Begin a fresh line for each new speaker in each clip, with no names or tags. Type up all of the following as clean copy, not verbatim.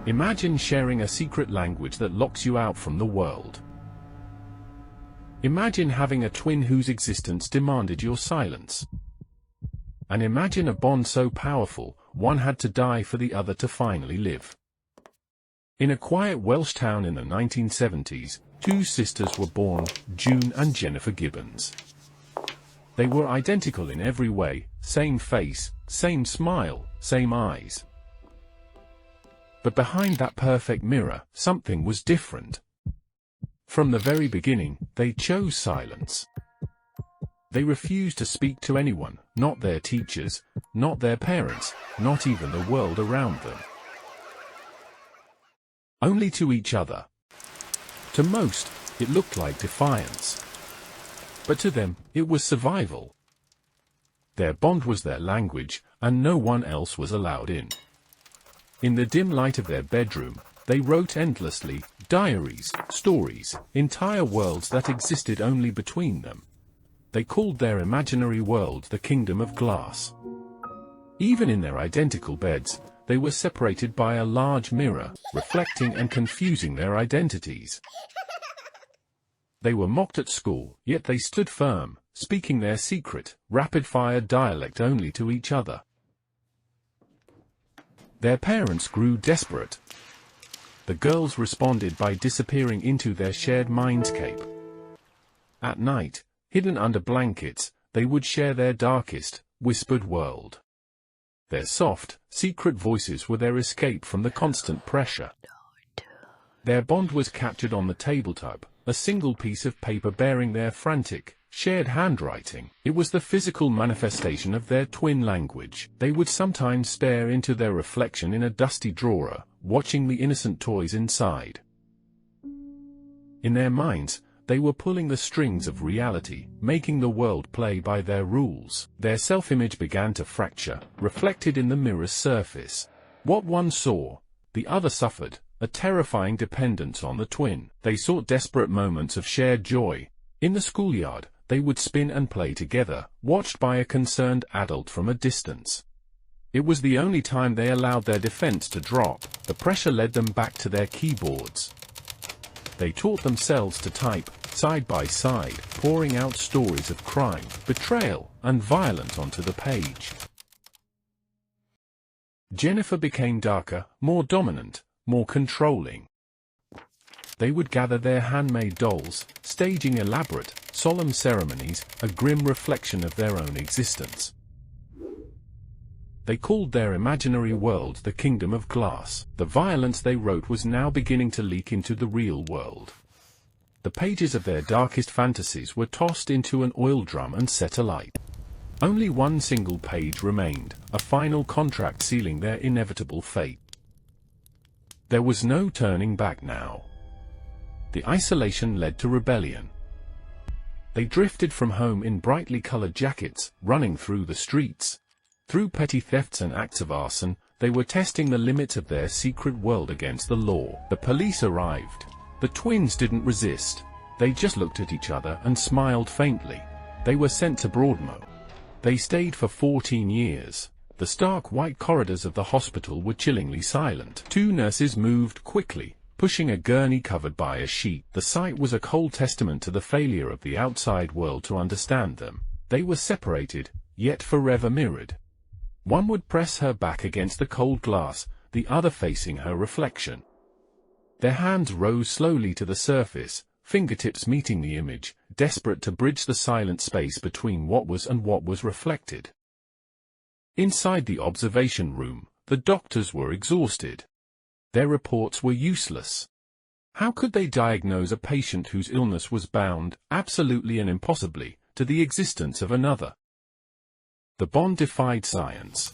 Imagine sharing a secret language that locks you out from the world. Imagine having a twin whose existence demanded your silence. And imagine a bond so powerful, one had to die for the other to finally live. In a quiet Welsh town in the 1970s, two sisters were born, June and Jennifer Gibbons. They were identical in every way, same face, same smile, same eyes. But behind that perfect mirror, something was different. From the very beginning, they chose silence. They refused to speak to anyone, not their teachers, not their parents, not even the world around them. Only to each other. To most, it looked like defiance. But to them, it was survival. Their bond was their language, and no one else was allowed in. In the dim light of their bedroom, they wrote endlessly, diaries, stories, entire worlds that existed only between them. They called their imaginary world the Kingdom of Glass. Even in their identical beds, they were separated by a large mirror, reflecting and confusing their identities. They were mocked at school, yet they stood firm, speaking their secret, rapid-fire dialect only to each other. Their parents grew desperate. The girls responded by disappearing into their shared mindscape. At night, hidden under blankets, they would share their darkest, whispered world. Their soft, secret voices were their escape from the constant pressure. Their bond was captured on the tabletop, a single piece of paper bearing their frantic, shared handwriting. It was the physical manifestation of their twin language. They would sometimes stare into their reflection in a dusty drawer, watching the innocent toys inside. In their minds, they were pulling the strings of reality, making the world play by their rules. Their self-image began to fracture, reflected in the mirror's surface. What one saw, the other suffered, a terrifying dependence on the twin. They sought desperate moments of shared joy. In the schoolyard, they would spin and play together, watched by a concerned adult from a distance. It was the only time they allowed their defense to drop. The pressure led them back to their keyboards. They taught themselves to type, side by side, pouring out stories of crime, betrayal, and violence onto the page. Jennifer became darker, more dominant, more controlling. They would gather their handmade dolls, staging elaborate, solemn ceremonies, a grim reflection of their own existence. They called their imaginary world the Kingdom of Glass. The violence they wrote was now beginning to leak into the real world. The pages of their darkest fantasies were tossed into an oil drum and set alight. Only one single page remained, a final contract sealing their inevitable fate. There was no turning back now. The isolation led to rebellion. They drifted from home in brightly colored jackets, running through the streets. Through petty thefts and acts of arson, they were testing the limits of their secret world against the law. The police arrived. The twins didn't resist. They just looked at each other and smiled faintly. They were sent to Broadmoor. They stayed for 14 years. The stark white corridors of the hospital were chillingly silent. Two nurses moved quickly, pushing a gurney covered by a sheet. The sight was a cold testament to the failure of the outside world to understand them. They were separated, yet forever mirrored. One would press her back against the cold glass, the other facing her reflection. Their hands rose slowly to the surface, fingertips meeting the image, desperate to bridge the silent space between what was and what was reflected. Inside the observation room, the doctors were exhausted. Their reports were useless. How could they diagnose a patient whose illness was bound, absolutely and impossibly, to the existence of another? The bond defied science.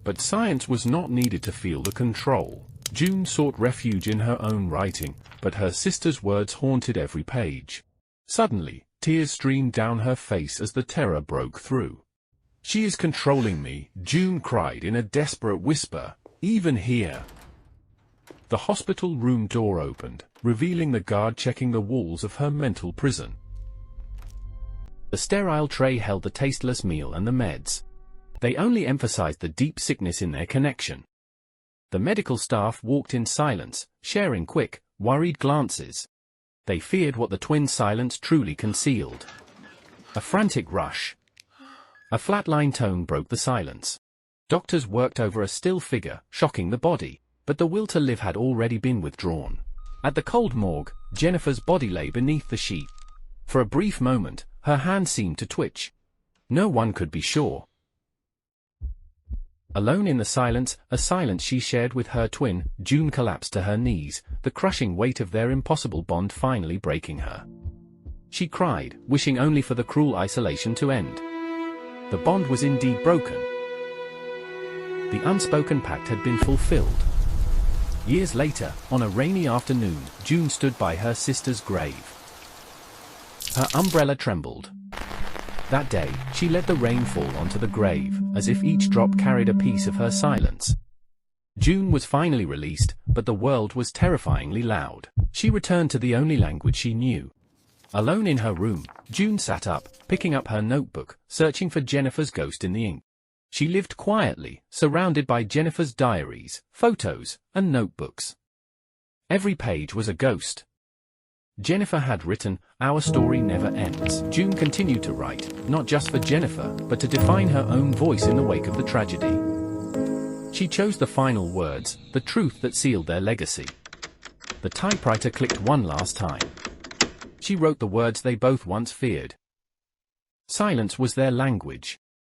But science was not needed to feel the control. June sought refuge in her own writing, but her sister's words haunted every page. Suddenly, tears streamed down her face as the terror broke through. "She is controlling me," June cried in a desperate whisper, "even here." The hospital room door opened, revealing the guard checking the walls of her mental prison. The sterile tray held the tasteless meal and the meds. They only emphasized the deep sickness in their connection. The medical staff walked in silence, sharing quick, worried glances. They feared what the twin silence truly concealed. A frantic rush. A flatline tone broke the silence. Doctors worked over a still figure, shocking the body, but the will to live had already been withdrawn. At the cold morgue, Jennifer's body lay beneath the sheet. For a brief moment, her hand seemed to twitch. No one could be sure. Alone in the silence, a silence she shared with her twin, June collapsed to her knees, the crushing weight of their impossible bond finally breaking her. She cried, wishing only for the cruel isolation to end. The bond was indeed broken. The unspoken pact had been fulfilled. Years later, on a rainy afternoon, June stood by her sister's grave. Her umbrella trembled. That day, she let the rain fall onto the grave, as if each drop carried a piece of her silence. June was finally released, but the world was terrifyingly loud. She returned to the only language she knew. Alone in her room, June sat up, picking up her notebook, searching for Jennifer's ghost in the ink. She lived quietly, surrounded by Jennifer's diaries, photos, and notebooks. Every page was a ghost. Jennifer had written, "Our story never ends." June continued to write, not just for Jennifer, but to define her own voice in the wake of the tragedy. She chose the final words, the truth that sealed their legacy. The typewriter clicked one last time. She wrote the words they both once feared. Silence was their language.